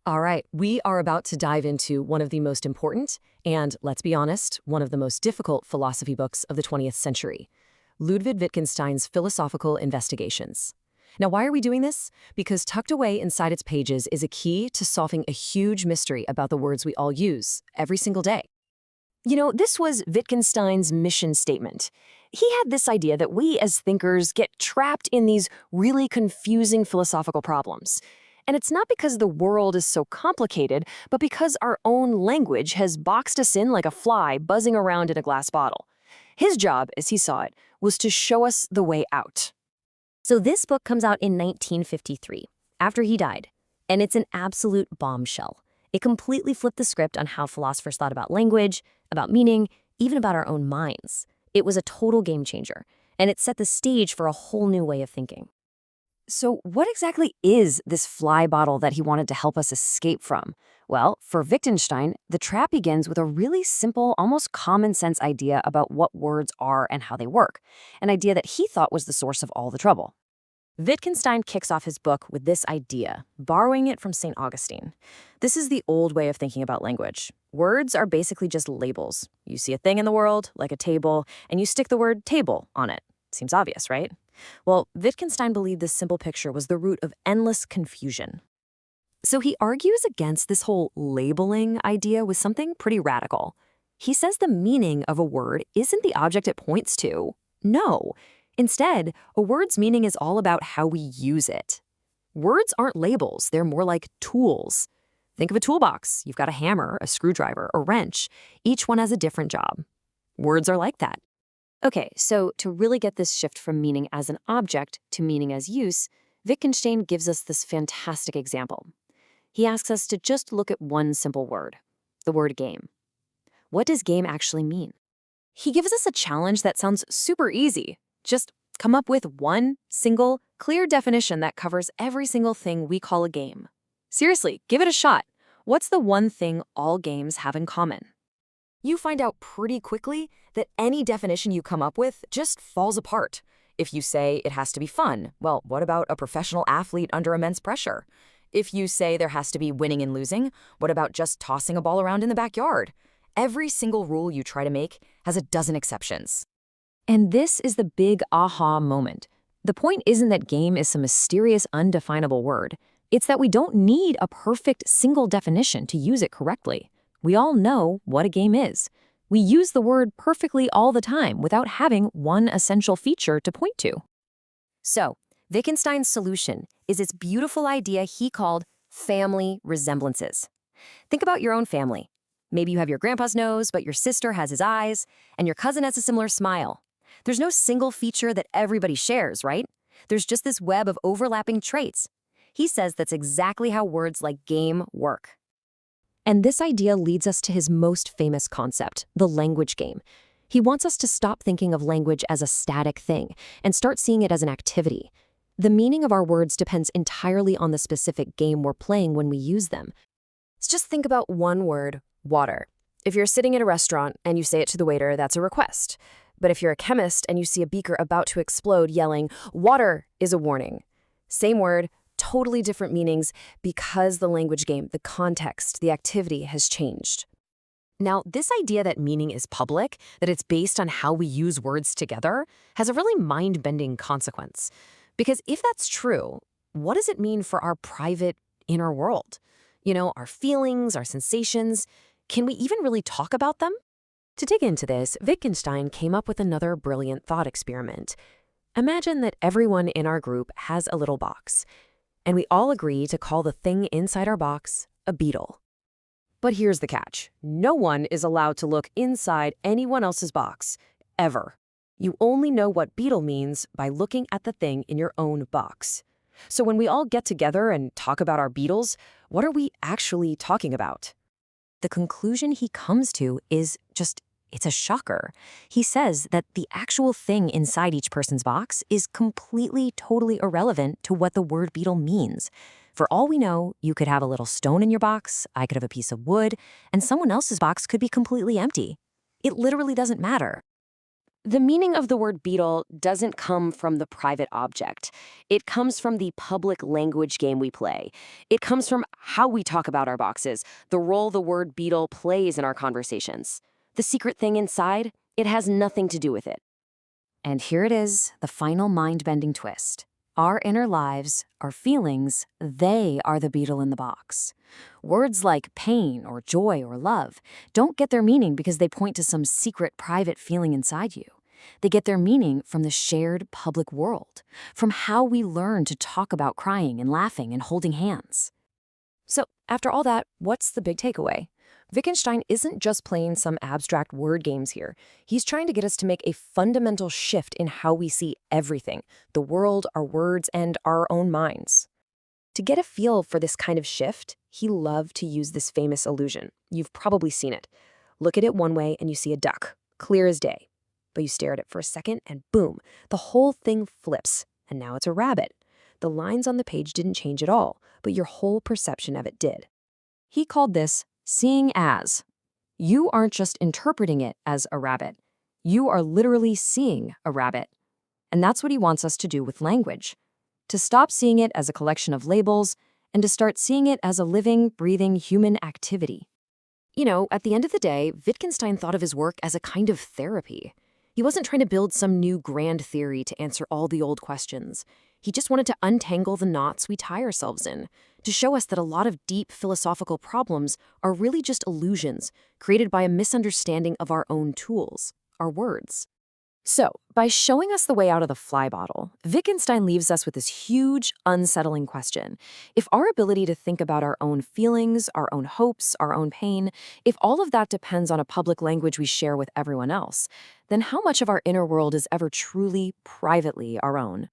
All right, we are about to dive into one of the most important and, let's be honest, one of the most difficult philosophy books of the 20th century, Ludwig Wittgenstein's Philosophical Investigations. Now, why are we doing this? Because tucked away inside its pages is a key to solving a huge mystery about the words we all use every single day. This was Wittgenstein's mission statement. He had this idea that we as thinkers get trapped in these really confusing philosophical problems. And it's not because the world is so complicated, but because our own language has boxed us in like a fly buzzing around in a glass bottle. His job, as he saw it, was to show us the way out. So this book comes out in 1953, after he died, and it's an absolute bombshell. It completely flipped the script on how philosophers thought about language, about meaning, even about our own minds. It was a total game changer, and it set the stage for a whole new way of thinking. So what exactly is this fly bottle that he wanted to help us escape from? Well, for Wittgenstein, the trap begins with a really simple, almost common sense idea about what words are and how they work, an idea that he thought was the source of all the trouble. Wittgenstein kicks off his book with this idea, borrowing it from St. Augustine. This is the old way of thinking about language. Words are basically just labels. You see a thing in the world, like a table, and you stick the word table on it. Seems obvious, right? Well, Wittgenstein believed this simple picture was the root of endless confusion. So he argues against this whole labeling idea with something pretty radical. He says the meaning of a word isn't the object it points to. No. Instead, a word's meaning is all about how we use it. Words aren't labels, they're more like tools. Think of a toolbox. You've got a hammer, a screwdriver, a wrench. Each one has a different job. Words are like that. Okay, so to really get this shift from meaning as an object to meaning as use, Wittgenstein gives us this fantastic example. He asks us to just look at one simple word, the word game. What does game actually mean? He gives us a challenge that sounds super easy. Just come up with one single, clear definition that covers every single thing we call a game. Seriously, give it a shot. What's the one thing all games have in common? You find out pretty quickly that any definition you come up with just falls apart. If you say it has to be fun, well, what about a professional athlete under immense pressure? If you say there has to be winning and losing, what about just tossing a ball around in the backyard? Every single rule you try to make has a dozen exceptions. And this is the big aha moment. The point isn't that game is some mysterious, undefinable word. It's that we don't need a perfect single definition to use it correctly. We all know what a game is. We use the word perfectly all the time without having one essential feature to point to. So, Wittgenstein's solution is this beautiful idea he called family resemblances. Think about your own family. Maybe you have your grandpa's nose, but your sister has his eyes, and your cousin has a similar smile. There's no single feature that everybody shares, right? There's just this web of overlapping traits. He says that's exactly how words like game work. And this idea leads us to his most famous concept, the language game. He wants us to stop thinking of language as a static thing and start seeing it as an activity. The meaning of our words depends entirely on the specific game we're playing when we use them. Just think about one word, water. If you're sitting in a restaurant and you say it to the waiter, that's a request. But if you're a chemist and you see a beaker about to explode, yelling, "Water," is a warning. Same word, totally different meanings because the language game, the context, the activity has changed. Now, this idea that meaning is public, that it's based on how we use words together, has a really mind-bending consequence. Because if that's true, what does it mean for our private inner world? Our feelings, our sensations. Can we even really talk about them? To dig into this, Wittgenstein came up with another brilliant thought experiment. Imagine that everyone in our group has a little box, and we all agree to call the thing inside our box a beetle. But here's the catch. No one is allowed to look inside anyone else's box, ever. You only know what beetle means by looking at the thing in your own box. So when we all get together and talk about our beetles, what are we actually talking about? The conclusion he comes to is it's a shocker. He says that the actual thing inside each person's box is completely, totally irrelevant to what the word beetle means. For all we know, you could have a little stone in your box, I could have a piece of wood, and someone else's box could be completely empty. It literally doesn't matter. The meaning of the word beetle doesn't come from the private object. It comes from the public language game we play. It comes from how we talk about our boxes, the role the word beetle plays in our conversations. The secret thing inside, it has nothing to do with it. And here it is, the final mind-bending twist. Our inner lives, our feelings, they are the beetle in the box. Words like pain or joy or love don't get their meaning because they point to some secret private feeling inside you. They get their meaning from the shared public world, from how we learn to talk about crying and laughing and holding hands. So, after all that, what's the big takeaway? Wittgenstein isn't just playing some abstract word games here. He's trying to get us to make a fundamental shift in how we see everything, the world, our words, and our own minds. To get a feel for this kind of shift, he loved to use this famous illusion. You've probably seen it. Look at it one way and you see a duck, clear as day. But you stare at it for a second and boom, the whole thing flips, and now it's a rabbit. The lines on the page didn't change at all, but your whole perception of it did. He called this seeing as. You aren't just interpreting it as a rabbit. You are literally seeing a rabbit. And that's what he wants us to do with language. To stop seeing it as a collection of labels and to start seeing it as a living, breathing human activity. You know, at the end of the day, Wittgenstein thought of his work as a kind of therapy. He wasn't trying to build some new grand theory to answer all the old questions. He just wanted to untangle the knots we tie ourselves in, to show us that a lot of deep philosophical problems are really just illusions created by a misunderstanding of our own tools, our words. So, by showing us the way out of the fly bottle, Wittgenstein leaves us with this huge, unsettling question. If our ability to think about our own feelings, our own hopes, our own pain, if all of that depends on a public language we share with everyone else, then how much of our inner world is ever truly, privately our own?